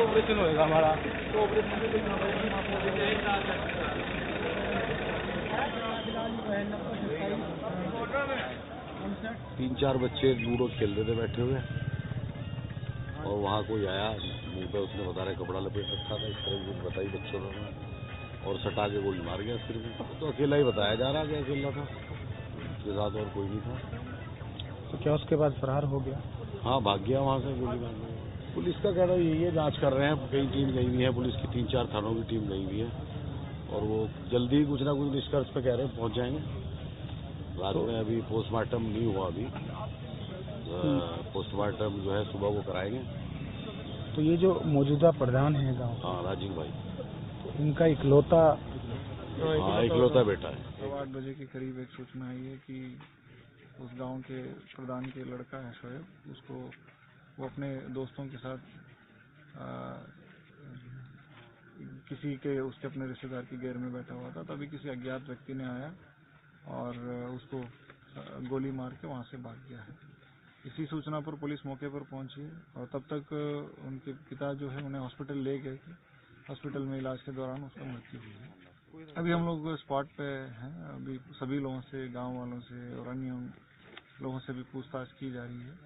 Operation होएगा हमारा। तो ऑपरेशन में तीन चार बच्चे लूडो खेल रहे थे बैठे हुए, और वहाँ कोई आया, मुंह पे उसने बता रहे कपड़ा लपेट रखा था, इस तरह की कुछ बताई बच्चों ने, और सटा के गोली मार गया सिर में। तो अकेला ही बताया जा रहा है, अकेला था, उसके साथ और कोई नहीं था। तो क्या उसके बाद फरार हो गया? हाँ, भाग गया वहाँ से गोली मार के। पुलिस का कहना यही है, जांच कर रहे हैं, कई टीम गई हुई है, पुलिस की 3-4 थानों की टीम गई हुई है, और वो जल्दी कुछ ना कुछ निष्कर्ष पे कह रहे हैं पहुँच जाएंगे। रात में अभी पोस्टमार्टम नहीं हुआ, अभी पोस्टमार्टम जो है सुबह वो कराएंगे। तो ये जो मौजूदा प्रधान है गांव, हाँ, राजीव भाई, इनका इकलौता बेटा है। 8 बजे के करीब एक सूचना आई है कि उस गांव के प्रधान के लड़का है शोएब, उसको वो अपने दोस्तों के साथ किसी के उसके अपने रिश्तेदार की गैर में बैठा हुआ था, तभी किसी अज्ञात व्यक्ति ने आया और उसको गोली मार के वहां से भाग गया है। इसी सूचना पर पुलिस मौके पर पहुंची है, और तब तक उनके पिता जो है उन्हें हॉस्पिटल ले गए थे। हॉस्पिटल में इलाज के दौरान उसका मृत्यु हुई है। अभी हम लोग स्पॉट पे हैं, अभी सभी लोगों से, गांव वालों से और अन्य लोगों से भी पूछताछ की जा रही है।